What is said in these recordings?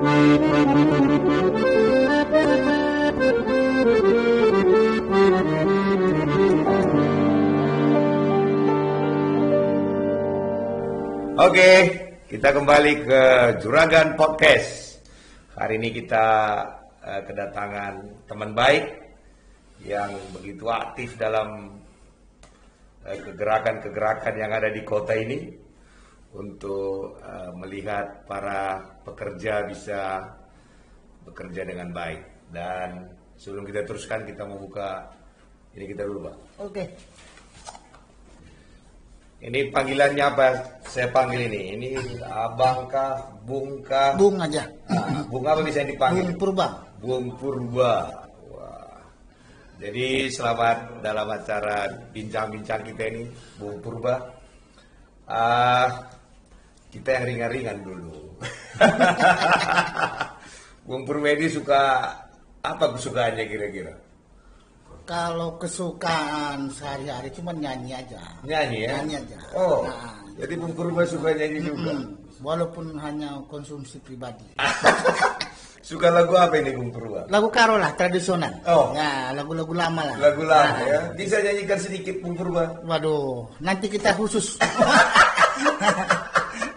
Oke, kita kembali ke Juragan Podcast. Hari ini kita kedatangan teman baik yang begitu aktif dalam kegerakan-kegerakan yang ada di kota ini untuk melihat para pekerja bisa bekerja dengan baik. Dan sebelum kita teruskan, kita membuka ini kita dulu, Pak. Oke. Ini panggilannya apa? Saya panggil ini. Ini abang kah, bung kah? Bung aja. Bung apa bisa dipanggil? Bung Purba. Bung Purba. Wah. Jadi selamat dalam acara bincang-bincang kita ini, Bung Purba. Kita yang ringan-ringan dulu. Bung Purba ini suka apa kesukaannya kira-kira? Kalau kesukaan sehari-hari cuma nyanyi aja. Nyanyi ya? Nyanyi aja. Oh, Nah, jadi Bung Purba suka nyanyi juga? Walaupun hanya konsumsi pribadi. Suka lagu apa ini Bung Purba? Lagu karo lah, tradisional. Oh. Nah, lagu-lagu lama lah. Lagu lama Nah, ya? Bisa nyanyikan sedikit Bung Purba? Waduh, nanti kita khusus.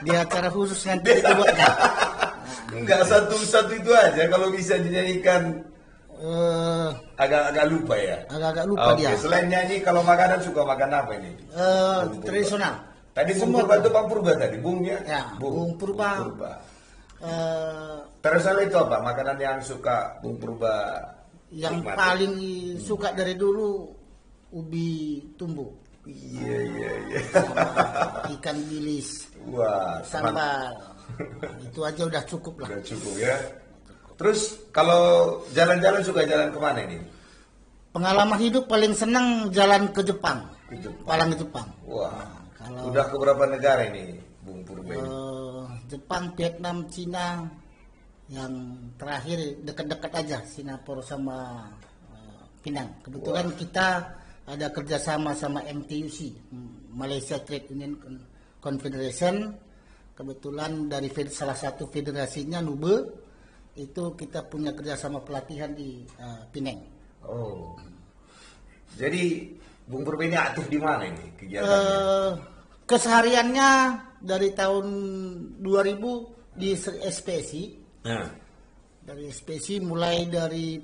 Di acara khusus nanti kita buat. Enggak, satu-satu itu aja. Kalau bisa dinyanyikan agak-agak lupa ya? Agak-agak lupa dia. Selain nyanyi, kalau makanan suka makan apa ini? Tradisional. Tadi Bung Semua Purba itu Bang Purba tadi, Bung ya? Ya, Bung Purba. Bung Purba. eh, Tradisional itu apa? Makanan yang suka Bung Purba yang nikmati? paling suka dari dulu ubi tumbuh. Iya. Sama ikan bilis, Wah, sambal. Itu aja udah cukup lah. udah cukup ya. Terus kalau jalan-jalan suka jalan kemana ini? Pengalaman hidup paling senang jalan ke Jepang. Ke Jepang. Palang ke Jepang. Wah, Kalau udah ke berapa negara ini Bung Purba ini? Jepang, Vietnam, Cina, yang terakhir dekat-dekat aja Singapura sama Penang. Kebetulan kita ada kerjasama sama MTUC, Malaysia Trade Union Confederation. Kebetulan dari salah satu federasinya NUBE. Itu kita punya kerjasama pelatihan di Penang. Oh, jadi Bung Purba ini aktif di mana ini kegiatannya? Kesehariannya dari tahun 2000 di SPSI. Nah, Dari SPSI mulai dari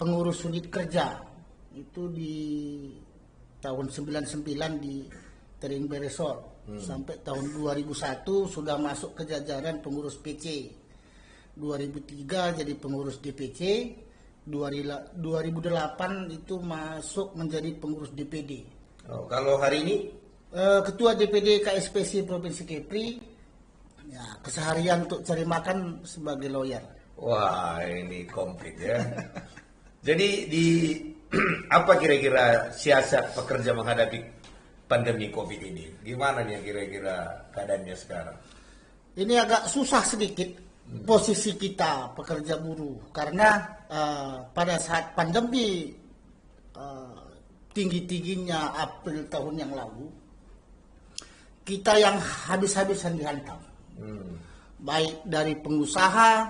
pengurus unit kerja itu di tahun 99 di Terimbe Resort sampai tahun 2001 sudah masuk ke jajaran pengurus PC. 2003 jadi pengurus DPC, 2008 itu masuk menjadi pengurus DPD. oh, kalau hari ini? Ketua DPD KSPC Provinsi Kepri, ya, keseharian untuk cari makan sebagai lawyer. Wah, ini komplit ya. Jadi di apa kira-kira siasat pekerja menghadapi pandemi COVID ini? Gimana nih kira-kira keadaannya sekarang? Ini agak susah sedikit posisi kita pekerja buruh karena pada saat pandemi tinggi-tingginya April tahun yang lalu kita yang habis-habisan dihantam, baik dari pengusaha,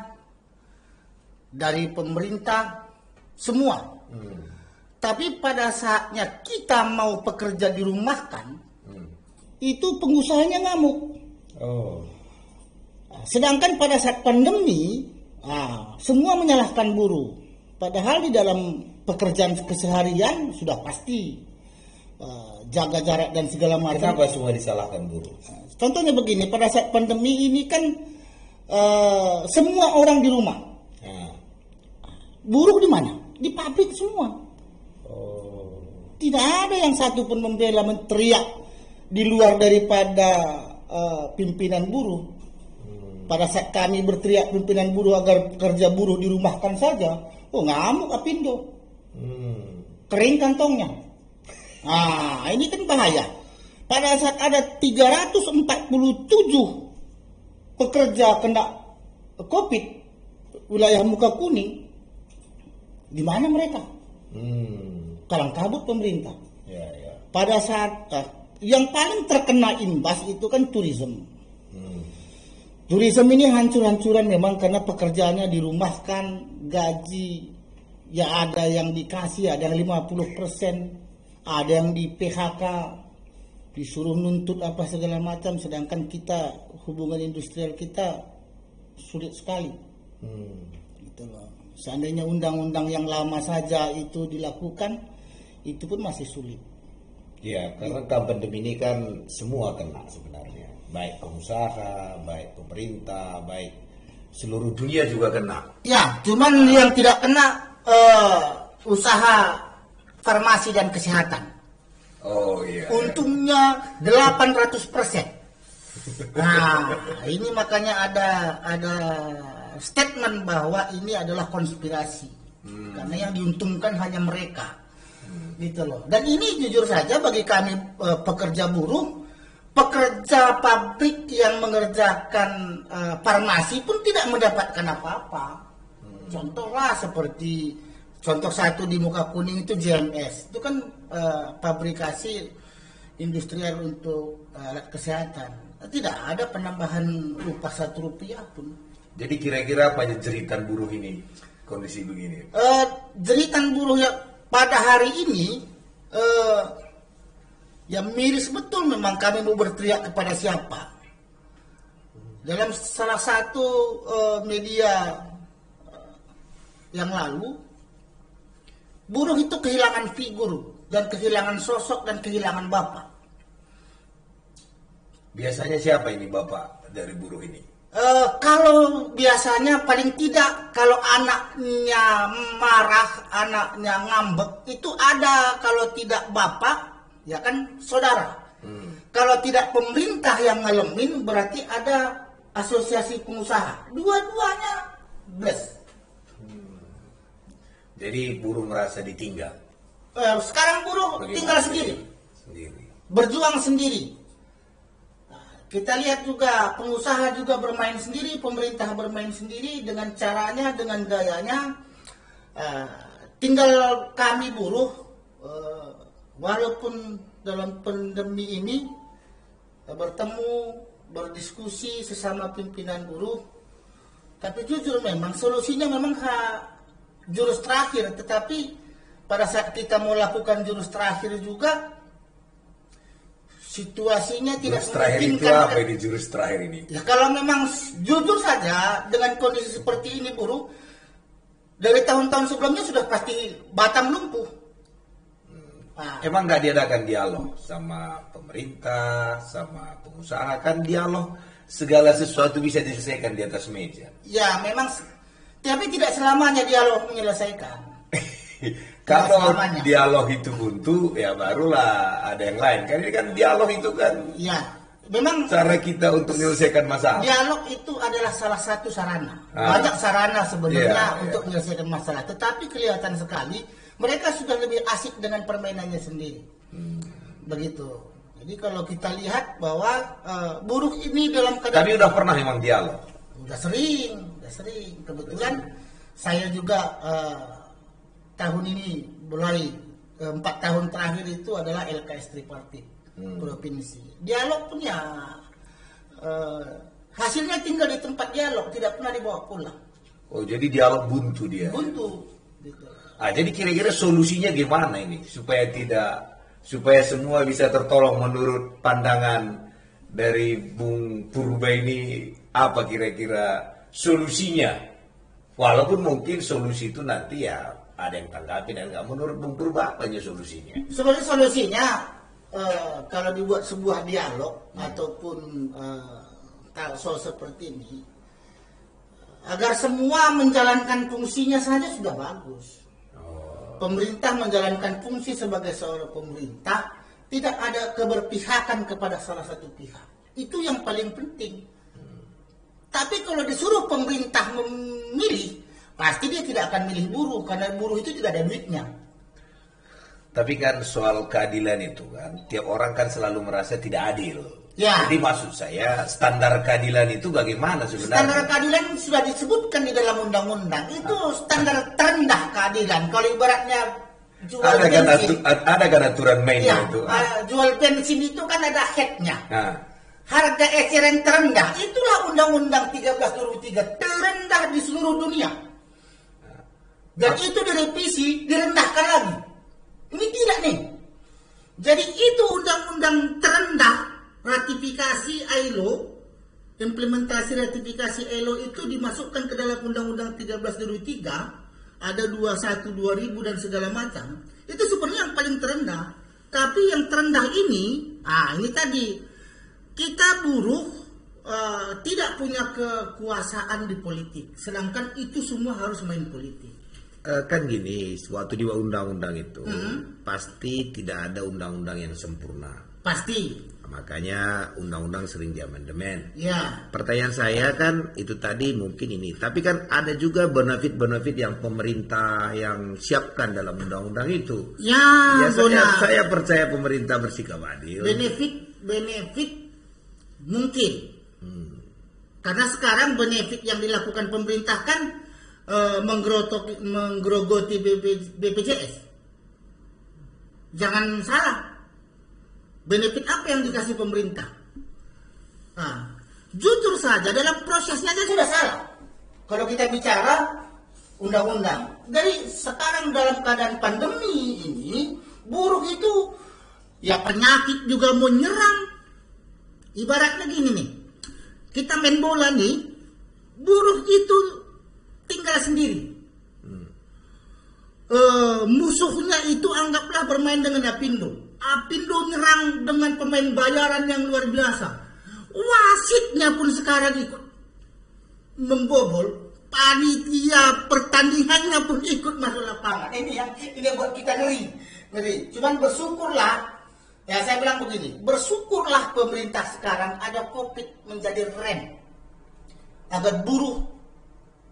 dari pemerintah, semua. Tapi pada saatnya kita mau pekerja dirumahkan, itu pengusahanya ngamuk. Oh. Sedangkan pada saat pandemi, semua menyalahkan buruh. Padahal di dalam pekerjaan keseharian sudah pasti jaga jarak dan segala macam. Kenapa semua disalahkan buruh? Contohnya begini, pada saat pandemi ini kan semua orang di rumah. Buruh di mana? Di pabrik semua. Oh. Tidak ada yang satu pun membela menteriak di luar daripada pimpinan buruh. Pada saat kami berteriak pimpinan buruh agar pekerja buruh dirumahkan saja, ngamuk Apindo. Kering kantongnya. Ini kan bahaya. Pada saat ada 347 pekerja kena COVID wilayah muka kuning, di mana mereka? Kalang kabut pemerintah. Ya. Pada saat yang paling terkena imbas itu kan tourism. Tourism ini hancur-hancuran memang karena pekerjaannya dirumahkan, gaji ya ada yang dikasih, ada yang 50%, ada yang di PHK, disuruh nuntut apa segala macam, sedangkan kita hubungan industrial kita sulit sekali. Gitu loh. Seandainya undang-undang yang lama saja itu dilakukan, itu pun masih sulit. Ya, karena kan pandemi ini kan semua kena sebenarnya, baik pengusaha, baik pemerintah, baik seluruh dunia juga kena. Ya, cuman yang tidak kena usaha farmasi dan kesehatan. Oh iya. Untungnya 800%. Nah, ini makanya ada statement bahwa ini adalah konspirasi. Karena yang diuntungkan hanya mereka. Gitu loh. Dan ini jujur saja bagi kami pekerja buruh, pekerja pabrik yang mengerjakan farmasi pun tidak mendapatkan apa-apa. Contohlah seperti contoh satu di Muka Kuning itu JMS. Itu kan pabrikasi industrial untuk alat kesehatan. Tidak ada penambahan upah Rp1 pun. Jadi kira-kira apa aja jeritan buruh ini kondisi begini? Jeritan buruh yang pada hari ini ya miris betul, memang kami mau berteriak kepada siapa. Dalam salah satu media yang lalu, buruh itu kehilangan figur dan kehilangan sosok dan kehilangan bapak. Biasanya siapa ini bapak dari buruh ini? Kalau biasanya paling tidak kalau anaknya marah, anaknya ngambek itu ada, kalau tidak bapak ya kan saudara. Kalau tidak pemerintah yang ngalamin berarti ada asosiasi pengusaha. Dua-duanya bless. Jadi buruh merasa ditinggal. Sekarang buruh Bagaimana? tinggal sendiri, berjuang sendiri. Kita lihat juga pengusaha juga bermain sendiri, pemerintah bermain sendiri dengan caranya, dengan gayanya. Tinggal kami buruh, walaupun dalam pandemi ini bertemu, berdiskusi sesama pimpinan buruh, tapi jujur memang solusinya memang jurus terakhir. Tetapi pada saat kita mau lakukan jurus terakhir juga, situasinya tidak Jurus terakhir itu memungkinkan. apa ini jurus terakhir ini? Ya kalau memang jujur saja dengan kondisi seperti ini buruh, dari tahun-tahun sebelumnya sudah pasti batang lumpuh. Emang nggak diadakan dialog sama pemerintah, sama pengusaha? Kan dialog segala sesuatu bisa diselesaikan di atas meja. Ya memang, tapi tidak selamanya dialog menyelesaikan. Kalau selamanya. dialog itu buntu, ya barulah ada yang lain. Kan ini kan dialog itu kan Ya memang cara kita untuk menyelesaikan masalah. dialog itu adalah salah satu sarana. Ah. Banyak sarana sebenarnya Iya, untuk iya. menyelesaikan masalah. Tetapi kelihatan sekali mereka sudah lebih asik dengan permainannya sendiri. Begitu. Jadi kalau kita lihat bahwa buruh ini dalam keadaan... Tapi udah pernah memang dialog. Udah sering. Kebetulan saya juga tahun ini mulai 4 tahun terakhir itu adalah LKS tripartit provinsi. Dialog pun ya hasilnya tinggal di tempat dialog, tidak pernah dibawa pulang. Oh, jadi dialog buntu dia. Buntu. Gitu. Jadi kira-kira solusinya gimana ini supaya semua bisa tertolong menurut pandangan dari Bung Purba ini, apa kira-kira solusinya? Walaupun mungkin solusi itu nanti ya ada yang tanggapi dan nggak. Menurut Bung Purba apa aja solusinya? Sebenarnya solusinya kalau dibuat sebuah dialog ataupun soal seperti ini, agar semua menjalankan fungsinya saja sudah bagus. Pemerintah menjalankan fungsi sebagai seorang pemerintah, tidak ada keberpihakan kepada salah satu pihak. Itu yang paling penting. Tapi kalau disuruh pemerintah memilih, pasti dia tidak akan milih buruh, karena buruh itu tidak ada duitnya. Tapi kan soal keadilan itu kan, tiap orang kan selalu merasa tidak adil. Ya. Jadi maksud saya standar keadilan itu bagaimana sebenarnya? Standar keadilan sudah disebutkan di dalam undang-undang. Itu standar terendah keadilan. Kalau ibaratnya jual bensin, Ada kan aturan mainnya ya, itu? jual bensin itu kan ada headnya. Nah, harga eceran terendah. Itulah Undang-Undang 13 2003, terendah di seluruh dunia. Dan itu direvisi, direndahkan lagi. Ini tidak nih. Jadi itu undang-undang terendah, ratifikasi ILO, implementasi ratifikasi ILO itu dimasukkan ke dalam Undang-Undang 13 2003, ada 21 2000 dan segala macam. Itu sebenarnya yang paling terendah. Tapi yang terendah ini, ini tadi, kita buruh tidak punya kekuasaan di politik, sedangkan itu semua harus main politik. Kan gini, waktu di undang-undang itu pasti tidak ada undang-undang yang sempurna. Pasti. Makanya undang-undang sering diamandemen. Ya. Pertanyaan saya kan itu tadi mungkin ini, tapi kan ada juga benefit-benefit yang pemerintah yang siapkan dalam undang-undang itu. Ya, saya percaya pemerintah bersikap adil. Benefit mungkin. Karena sekarang benefit yang dilakukan pemerintah kan menggerogoti BPJS. Jangan salah. Benefit apa yang dikasih pemerintah? Jujur saja dalam prosesnya aja sudah salah. Kalau kita bicara undang-undang, dari sekarang dalam keadaan pandemi ini, buruh itu ya penyakit juga mau nyerang. Ibaratnya gini nih, kita main bola nih, buruh itu tinggal sendiri. Musuhnya itu anggaplah bermain dengan Apindo. Apindo nyerang dengan pemain bayaran yang luar biasa. Wasitnya pun sekarang ikut membobol. Panitia pertandingannya pun ikut masuk lapangan. Ini yang buat kita ngeri. Cuman bersyukurlah. Ya saya bilang begini, bersyukurlah pemerintah sekarang ada COVID menjadi rem agar buruh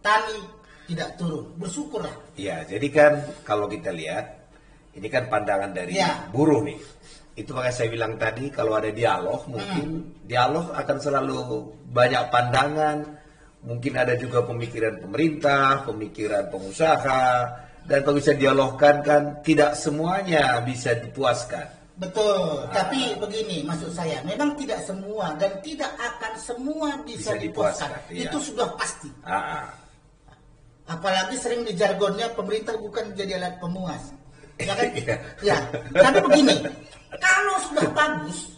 tani tidak turun. Bersyukurlah. Ya, jadi kan kalau kita lihat, ini kan pandangan dari buruh nih. Itu makanya saya bilang tadi, kalau ada dialog, mungkin dialog akan selalu banyak pandangan. Mungkin ada juga pemikiran pemerintah, pemikiran pengusaha. Dan kalau bisa dialogkan kan, tidak semuanya bisa dipuaskan. Betul, tapi begini maksud saya, memang tidak semua dan tidak akan semua bisa dipuaskan. Itu sudah pasti. Apalagi sering di jargonnya pemerintah bukan jadi alat pemuas. Ya kan? Ya. Tapi begini, kalau sudah bagus,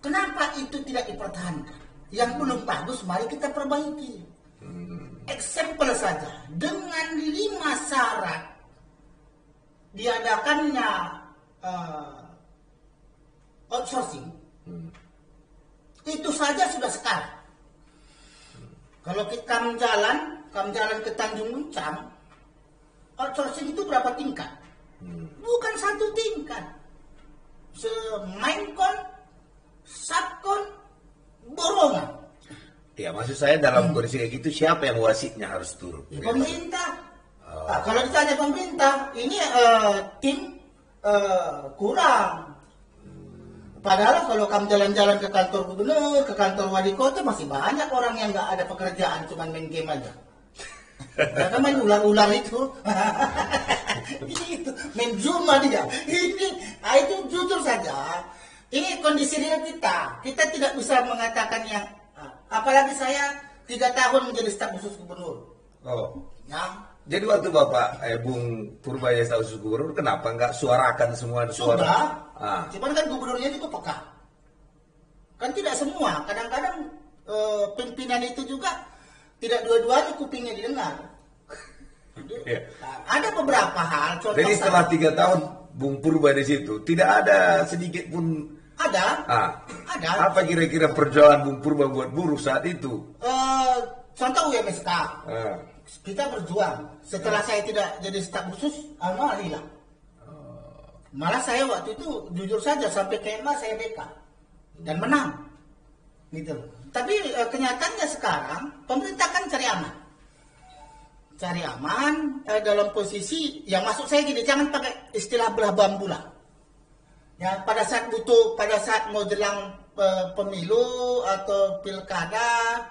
kenapa itu tidak dipertahankan? Yang belum bagus, mari kita perbaiki. Eksempel saja, dengan 5 syarat diadakannya outsourcing, itu saja sudah sekarang. Kalau kita jalan ke Tanjung Muncang, outsourcing itu berapa tingkat? Bukan 1 tingkat. Mainkon, subkon, borongan. Ya, maksud saya dalam kondisi kayak gitu, siapa yang wasitnya harus turun? Pemerintah. Kalau ditanya pemerintah, ini tim kurang. Padahal kalau kamu jalan-jalan ke kantor gubernur, ke kantor wali kota, masih banyak orang yang nggak ada pekerjaan, cuma main game aja. Mereka main ular-ular itu. Itu main Zuma dia. Itu jujur saja. Ini kondisi real kita. Kita tidak bisa mengatakan yang, apalagi saya 3 tahun menjadi staf khusus gubernur. Jadi waktu Bapak Bung Purbaya staf khusus gubernur, kenapa nggak suarakan semua suara? Sudah. Cuman kan gubernurnya juga peka. Kan tidak semua. Kadang-kadang pimpinan itu juga tidak dua-duanya kupingnya didengar. Ada beberapa hal. Jadi setelah 3 tahun Bung Purba di situ, tidak ada sedikit pun. Ada. Ada. Apa kira-kira perjuangan Bung Purba buat buruh saat itu? Contoh UMSK. Kita berjuang. Setelah saya tidak jadi staf khusus, alhamdulillah. Malah saya waktu itu jujur saja sampai KMA saya BK dan menang, gitu. Tapi kenyataannya sekarang pemerintah kan cari aman dalam posisi yang maksud saya gini, jangan pakai istilah belah bambu lah. Ya pada saat mau jelang pemilu atau pilkada,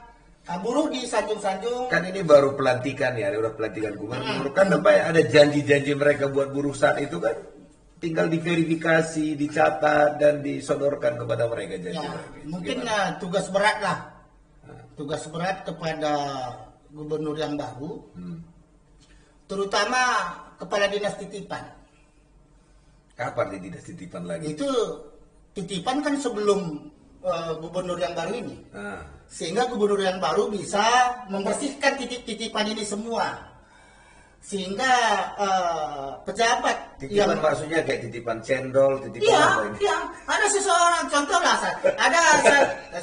buruh disanjung-sanjung. Kan ini baru pelantikan ya, udah pelantikan gubernur. Kan ada janji-janji mereka buat buruh saat itu kan. tinggal diverifikasi, dicatat dan disodorkan kepada mereka janji. Ya, mungkin tugas berat lah. Tugas berat kepada gubernur yang baru, terutama kepala dinas titipan. Kapan di dinas titipan lagi? Itu titipan kan sebelum gubernur yang baru ini. Sehingga gubernur yang baru bisa membersihkan titipan ini semua. Sehingga pejabat titipan maksudnya kayak titipan cendol, titipan apa ini? Iya, ada seseorang, contoh lah, ada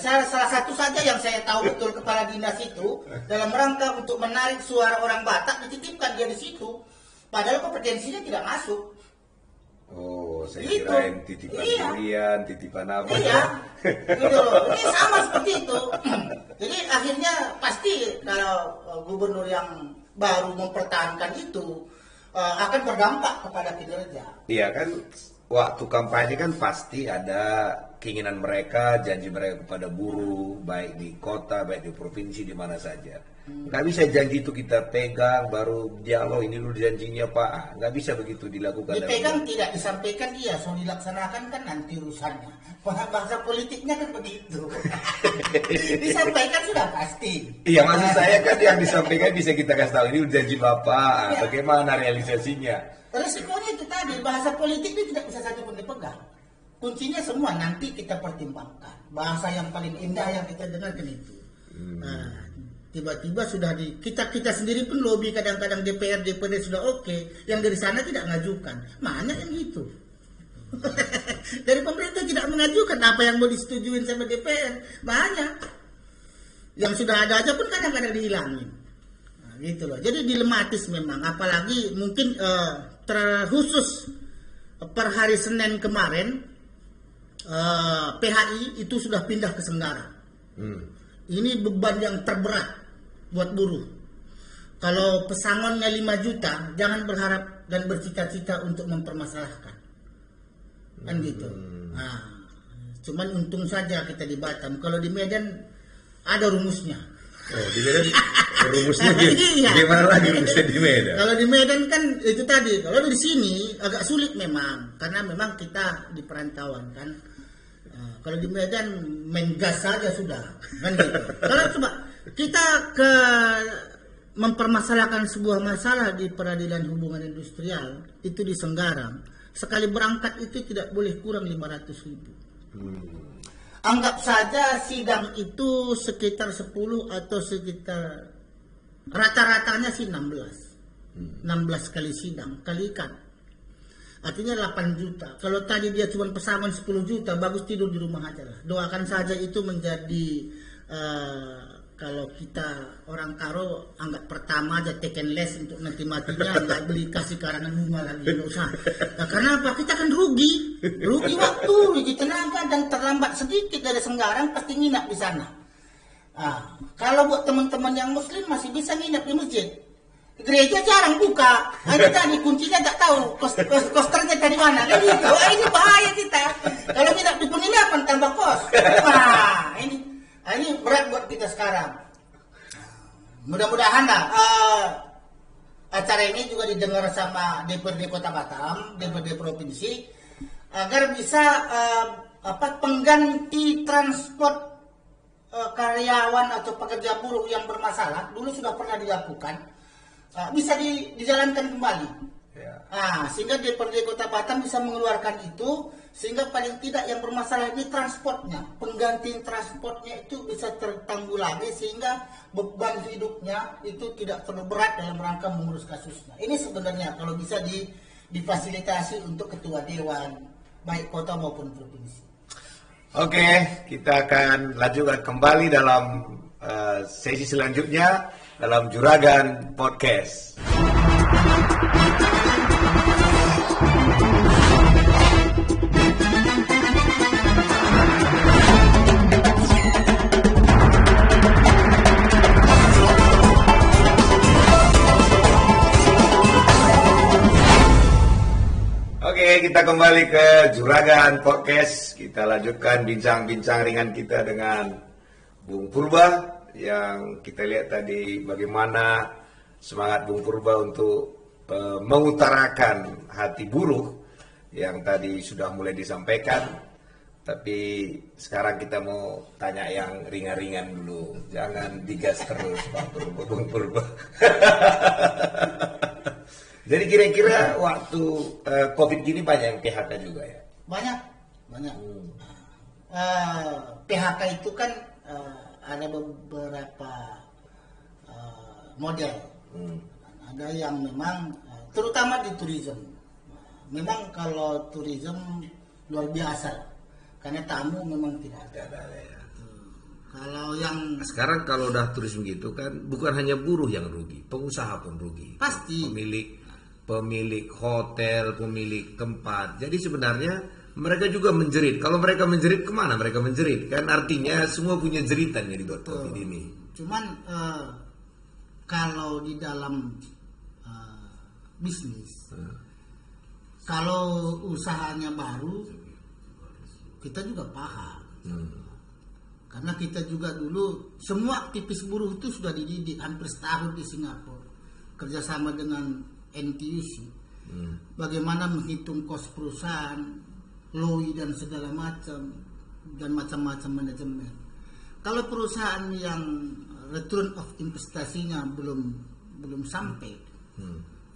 salah satu saja yang saya tahu betul kepala dinas itu dalam rangka untuk menarik suara orang Batak dititipkan dia di situ, padahal kompetensinya tidak masuk. Oh, saya Gitu. kirain titipan durian, titipan apa? Iya, gitu. Ini sama seperti itu. Jadi akhirnya pasti kalau gubernur yang baru mempertahankan itu akan berdampak kepada kinerja. Iya kan, waktu kampanye kan pasti ada keinginan mereka, janji mereka kepada buruh, baik di kota, baik di provinsi, di mana saja. Nggak bisa janji itu kita pegang, baru dialog ini dulu janjinya Pak. Nggak bisa begitu dilakukan. Dipegang tidak, disampaikan iya, so dilaksanakan kan nanti urusannya. Bahasa politiknya kan begitu. Disampaikan sudah pasti. Iya, maksud saya kan yang disampaikan bisa kita kasih tahu ini janji Bapak, bagaimana realisasinya. Resikonya itu tadi, bahasa politik ini tidak bisa satu pun dipegang. Kuncinya semua nanti kita pertimbangkan. Bahasa yang paling indah yang kita dengarkan itu. Nah, tiba-tiba sudah kita sendiri pun lobby kadang-kadang DPR, DPD sudah oke, yang dari sana tidak mengajukan. Mana yang gitu? Dari pemerintah tidak mengajukan apa yang mau disetujuin sama DPR. Banyak. Yang sudah ada aja pun kadang-kadang dihilangin. Nah, gitu loh. Jadi dilematis memang, apalagi mungkin terkhusus per hari Senin kemarin PHI itu sudah pindah ke Senggara. Ini beban yang terberat buat buruh. Kalau pesangonnya 5 juta, jangan berharap dan bercita-cita untuk mempermasalahkan. Kan gitu. Nah, cuman untung saja kita di Batam. Kalau di Medan ada rumusnya. Oh, di Medan rumusnya gimana lagi rumusnya di Medan? Kalau di Medan kan itu tadi. Kalau di sini agak sulit memang, karena memang kita di perantauan kan. Kalau di Medan main gas saja sudah, kan gitu. Kalau coba kita mempermasalahkan sebuah masalah di peradilan hubungan industrial itu di Senggarang, sekali berangkat itu tidak boleh kurang 500.000. Anggap saja sidang itu sekitar 10 atau sekitar rata-ratanya sih 16 kali sidang kalikan. Artinya 8 juta. Kalau tadi dia cuma pesangon 10 juta, bagus tidur di rumah aja lah. Doakan saja itu menjadi kalau kita orang Karo anggap pertama aja taken less untuk nanti matinya nggak beli kasih karangan bunga lagi, nggak usah. Nah, karena apa? Kita kan rugi waktu, rugi tenaga, dan terlambat sedikit dari Senggarang pasti nginap di sana. Nah, kalau buat teman-teman yang Muslim masih bisa nginap di masjid. Gereja jarang buka. Ini tadi kuncinya tak tahu kosternya dari mana. Kan gitu. Ini bahaya kita. Kalau tidak di penginapan tambah kos. Wah, ini berat buat kita sekarang. Mudah-mudahan lah acara ini juga didengar sama DPRD Kota Batam, DPRD Provinsi, agar bisa pengganti transport karyawan atau pekerja buruh yang bermasalah. Dulu sudah pernah dilakukan. Bisa dijalankan kembali. Sehingga DPRD Kota Batam bisa mengeluarkan itu, sehingga paling tidak yang bermasalah ini transportnya, pengganti transportnya itu bisa tertanggulangi, sehingga beban hidupnya itu tidak terlalu berat dalam rangka mengurus kasusnya. Ini sebenarnya kalau bisa difasilitasi untuk ketua dewan baik kota maupun provinsi. Oke, kita akan lanjutkan kembali dalam sesi selanjutnya dalam Juragan Podcast. Oke, kita kembali ke Juragan Podcast. Kita lanjutkan bincang-bincang ringan kita dengan Bung Purba, yang kita lihat tadi bagaimana semangat Bung Purba untuk mengutarakan hati buruh yang tadi sudah mulai disampaikan. Tapi sekarang kita mau tanya yang ringan-ringan dulu. Jangan digas terus Pak Purba, Bung Purba. Jadi kira-kira waktu COVID gini banyak yang PHK juga ya? Banyak. PHK itu kan ada beberapa model. Ada yang memang terutama di tourism. Memang kalau tourism luar biasa. Karena tamu memang tidak ada. Ya. Kalau yang Sekarang kalau udah turisme gitu kan, bukan hanya buruh yang rugi, pengusaha pun rugi. Pasti. Pemilik hotel, pemilik tempat. Jadi sebenarnya mereka juga menjerit. Kalau mereka menjerit, kemana mereka menjerit? Kan artinya semua punya jeritan jadi buat COVID ini. Cuman kalau di dalam bisnis, kalau usahanya baru, kita juga paham. Karena kita juga dulu semua aktivis buruh itu sudah dididik hampir setahun di Singapura, kerjasama dengan NTUC. Bagaimana menghitung kos perusahaan, LOI dan segala macam, dan macam-macam manajemen. Kalau perusahaan yang return of investasinya belum sampai,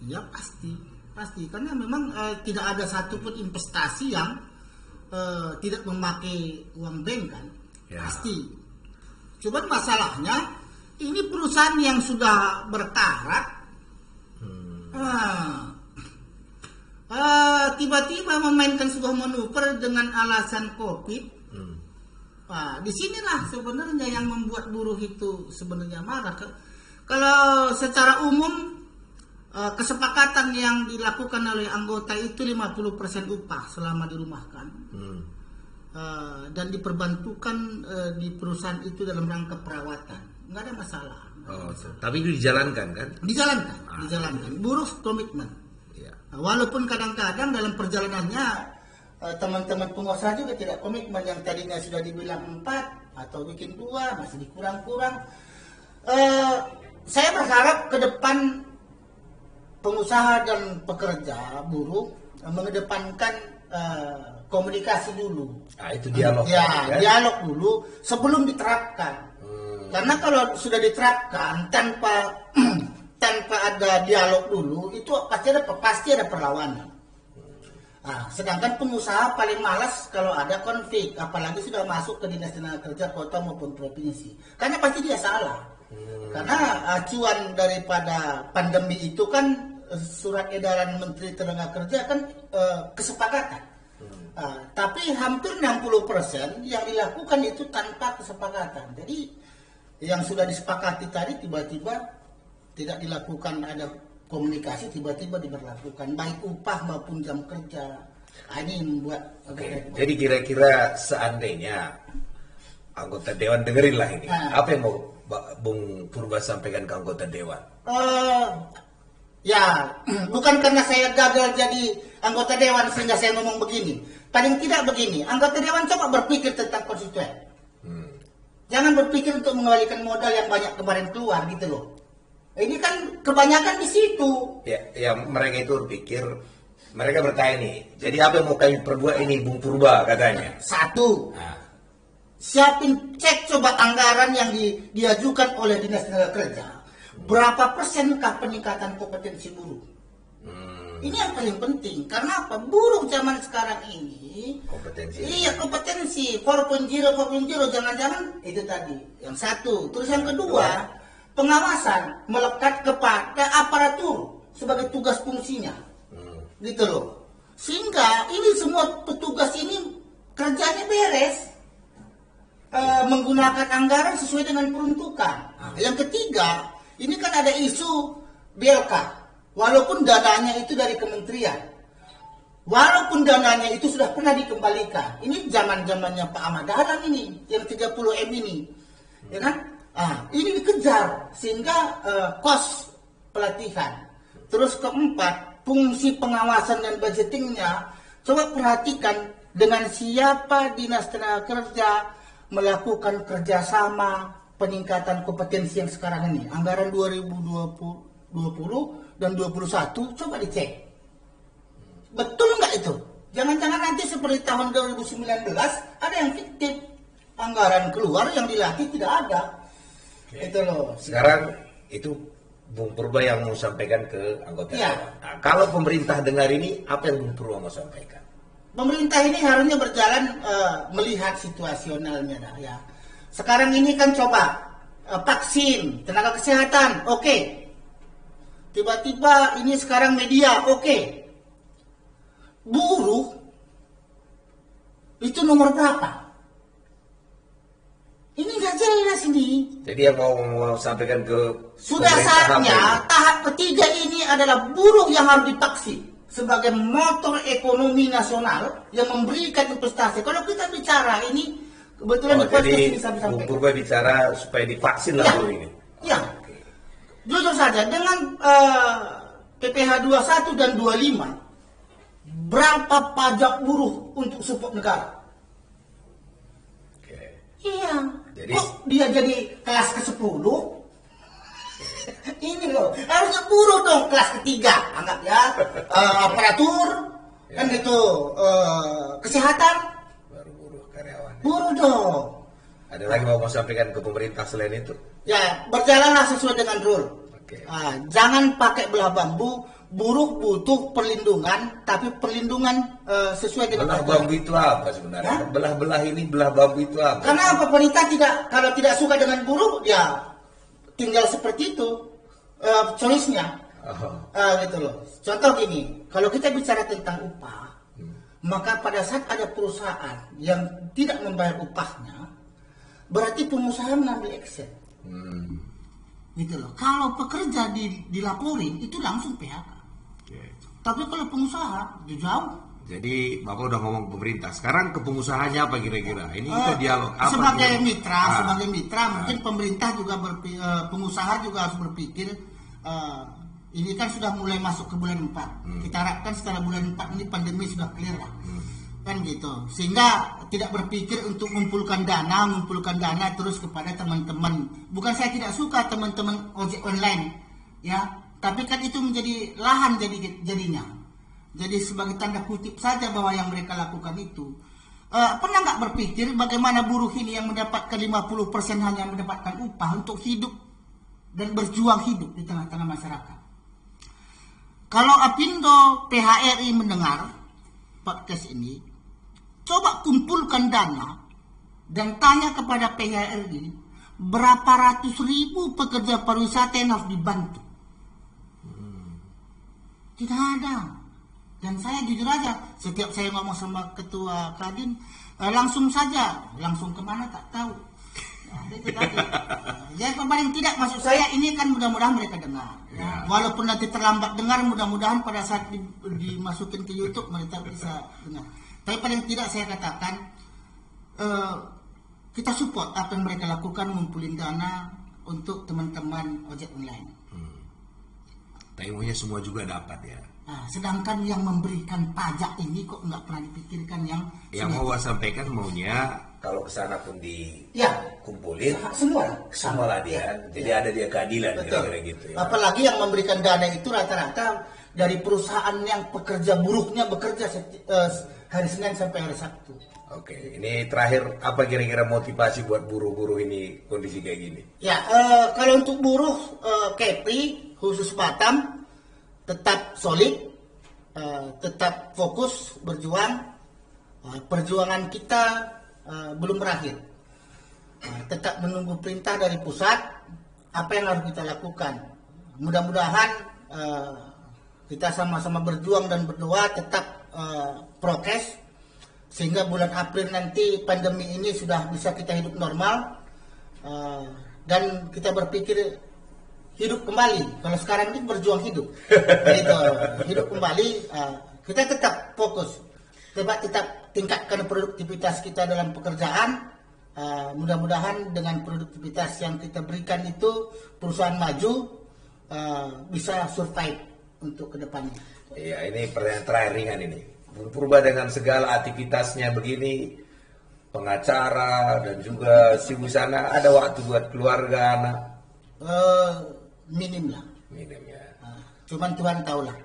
ya pasti karena memang tidak ada satupun investasi yang tidak memakai uang bank kan, pasti. Cuman masalahnya ini perusahaan yang sudah berkarat, tiba-tiba memainkan sebuah manuver dengan alasan COVID. Disinilah sebenarnya yang membuat buruh itu sebenarnya marah. Kalau secara umum kesepakatan yang dilakukan oleh anggota itu 50% upah selama dirumahkan, dan diperbantukan di perusahaan itu dalam rangka perawatan, nggak ada masalah. Tapi itu dijalankan kan? Dijalankan. Buruh komitmen. Walaupun kadang-kadang dalam perjalanannya teman-teman pengusaha juga tidak komitmen, yang tadinya sudah dibilang 4 atau bikin 2 masih dikurang-kurang. Saya berharap ke depan pengusaha dan pekerja buruh mengedepankan komunikasi dulu. Itu dialog. Dialog dulu sebelum diterapkan. Karena kalau sudah diterapkan tanpa ada dialog dulu, itu pasti ada perlawanan. Sedangkan pengusaha paling malas kalau ada konflik, apalagi sudah masuk ke dinas tenaga kerja kota maupun provinsi. Karena pasti dia salah. Karena acuan daripada pandemi itu kan surat edaran Menteri Tenaga Kerja kan kesepakatan. Tapi hampir 60% yang dilakukan itu tanpa kesepakatan. Jadi yang sudah disepakati tadi tiba-tiba tidak dilakukan, ada komunikasi, tiba-tiba diberlakukan baik upah maupun jam kerja. Ini membuat Jadi kira-kira seandainya anggota dewan dengerinlah ini, apa yang mau Bung Purba sampaikan ke anggota dewan? Bukan karena saya gagal jadi anggota dewan sehingga saya ngomong begini. Paling tidak begini, anggota dewan coba berpikir tentang konstituen. Jangan berpikir untuk mengembalikan modal yang banyak kemarin keluar gitu loh. Ini kan kebanyakan di situ. Ya mereka itu berpikir, mereka bertanya nih, jadi apa yang mau kami perbuat ini Bung Purba katanya? Satu, siapin cek coba anggaran yang diajukan oleh Dinas Tenaga Kerja. Berapa persenkah peningkatan kompetensi buruh? Ini yang paling penting. Karena apa? Buruh zaman sekarang ini kompetensi 4.0, jangan-jangan itu tadi. Yang satu. Terus yang kedua, pengawasan melekat kepada aparatur sebagai tugas fungsinya. Gitu loh. Sehingga ini semua petugas ini kerjanya beres. Menggunakan anggaran sesuai dengan peruntukan. Yang ketiga, ini kan ada isu BLK. Walaupun dananya itu dari kementerian, walaupun dananya itu sudah pernah dikembalikan, ini zaman-zamannya Pak Ahmad Dahlan ini, yang 30M ini, ya kan? Ini dikejar sehingga kos pelatihan. Terus keempat, fungsi pengawasan dan budgetingnya, coba perhatikan dengan siapa Dinas Tenaga Kerja melakukan kerjasama peningkatan kompetensi yang sekarang ini, anggaran 2020 dan 21, coba dicek. Betul nggak itu? Jangan-jangan nanti seperti tahun 2019 ada yang fiktif, anggaran keluar yang dilatih tidak ada. Itu loh. Sekarang itu Bung Purba yang mau sampaikan ke anggota. Ya. Nah, kalau pemerintah dengar ini, apa yang Bung Purba mau sampaikan? Pemerintah ini harusnya berjalan melihat situasionalnya dah ya. Sekarang ini kan coba vaksin, tenaga kesehatan, oke. Tiba-tiba ini sekarang media, oke. Buruh itu nomor berapa? Ini nggak jelas ini. Jadi yang mau sampaikan ke Sudah saatnya tahap ketiga ini adalah buruh yang harus divaksin sebagai motor ekonomi nasional yang memberikan investasi. Kalau kita bicara ini kebetulan di podcast ini saya Bung sampaikan. Purba bicara supaya divaksin lah buruh ini. Ya, jujur saja dengan PPh 21 dan 25 berapa pajak buruh untuk support negara? Oke. Iya. Jadi- Kok dia jadi kelas ke-10? Ini loh, harusnya buruh dong kelas ketiga, anggap ya. Aparatur, kan gitu, kesehatan, Baru buruh karyawan. buruh dong. Ada lagi mau sampaikan ke pemerintah selain itu? Ya, berjalanlah sesuai dengan rule. Oke. Jangan pakai belah bambu. Buruh butuh perlindungan, tapi perlindungan sesuai dengan Belah aturan. bambu itu apa sebenarnya? Hah? Belah-belah ini, belah bambu itu apa? Karena pemerintah kalau tidak suka dengan buruh, ya tinggal seperti itu choice-nya. Oh. Gitu loh. Contoh gini, kalau kita bicara tentang upah, maka pada saat ada perusahaan yang tidak membayar upahnya, berarti pengusaha mengambil action. Hmm. Gitu loh. Kalau pekerja dilaporin, itu langsung PHK. Oke. Tapi kalau pengusaha, dia jauh. Jadi Bapak udah ngomong pemerintah. Sekarang ke pengusahanya apa kira-kira? Ini kita dialog apa? Sebagai kira-kira? mitra, Ah. sebagai mitra, mungkin pemerintah juga pengusaha juga harus berpikir. Ini kan sudah mulai masuk ke bulan 4. Kita harapkan setelah bulan 4 ini pandemi sudah clear lah. Kan gitu. Sehingga tidak berpikir untuk mengumpulkan dana terus kepada teman-teman. Bukan saya tidak suka teman-teman ojek online, ya. Tapi kan itu menjadi lahan jadinya. Jadi sebagai tanda kutip saja bahwa yang mereka lakukan itu. Pernah nggak berpikir bagaimana buruh ini yang mendapatkan 50% hanya mendapatkan upah untuk hidup dan berjuang hidup di tengah-tengah masyarakat? Kalau Apindo PHRI mendengar podcast ini, coba kumpulkan dana dan tanya kepada PHRI berapa ratus ribu pekerja pariwisata yang harus dibantu. Tidak ada. Dan saya jujur aja, setiap saya ngomong sama ketua Kadin, langsung kemana tak tahu. Nah, itu tadi. Jadi paling tidak maksud saya ini kan mudah-mudahan mereka dengar. Ya. Walaupun nanti terlambat dengar, mudah-mudahan pada saat dimasukin ke YouTube mereka bisa dengar. Tapi paling tidak saya katakan kita support apa yang mereka lakukan, ngumpulin dana untuk teman-teman ojek online. Tapi maunya semua juga dapat ya. Nah, sedangkan yang memberikan pajak ini kok nggak pernah dipikirkan yang Yang mau sampaikan maunya kalau kesana pun dikumpulin, semua lah dia. Jadi ada dia keadilan kira-kira gitu ya. Apalagi yang memberikan dana itu rata-rata dari perusahaan yang pekerja buruhnya bekerja hari Senin sampai hari Sabtu. Oke, ini terakhir apa kira-kira motivasi buat buruh-buruh ini kondisi kayak gini? Ya, kalau untuk buruh Kepri khusus Batam tetap solid, tetap fokus berjuang. Perjuangan kita belum berakhir. Tetap menunggu perintah dari pusat apa yang harus kita lakukan. Mudah-mudahan kita sama-sama berjuang dan berdoa tetap prokes sehingga bulan April nanti pandemi ini sudah bisa kita hidup normal dan kita berpikir hidup kembali. Kalau sekarang ini berjuang hidup, gitu. Hidup kembali. Kita tetap fokus, tetap tingkatkan produktivitas kita dalam pekerjaan. Mudah-mudahan dengan produktivitas yang kita berikan itu perusahaan maju bisa survive untuk kedepannya. Iya, ini pertanyaan terakhir ringan ini. Bung Purba dengan segala aktivitasnya begini, pengacara dan juga sibuk sana, ada waktu buat keluarga, anak? Minim lah. Minim ya. Cuman Tuhan tahu lah.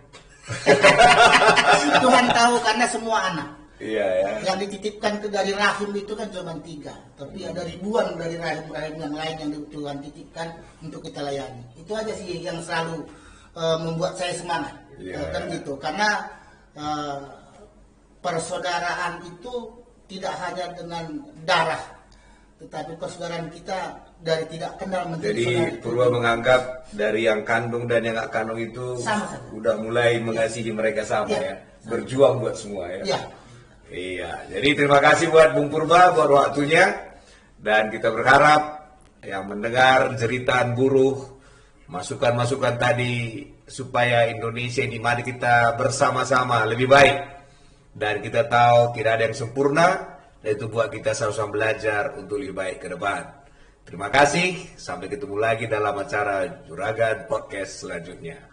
Tuhan tahu karena semua anak. Iya ya. Yang dititipkan ke dari rahim itu kan cuma 3, tapi ada ribuan dari rahim-rahim yang lain yang Tuhan titipkan untuk kita layani. Itu aja sih yang selalu membuat saya semangat. Kan gitu, karena persaudaraan itu tidak hanya dengan darah, tetapi persaudaraan kita dari tidak kenal menjadi Jadi saudara. Purba menganggap dari yang kandung dan yang nggak kandung itu Sama. udah mulai mengasihi mereka sama ya, berjuang buat semua ya. Ya. Iya, jadi terima kasih buat Bung Purba buat waktunya, dan kita berharap yang mendengar jeritan buruh, masukan-masukan tadi supaya Indonesia ini mari kita bersama-sama lebih baik, dan kita tahu tidak ada yang sempurna, dan itu buat kita sama-sama belajar untuk lebih baik ke depan. Terima kasih, sampai ketemu lagi dalam acara Juragan Podcast selanjutnya.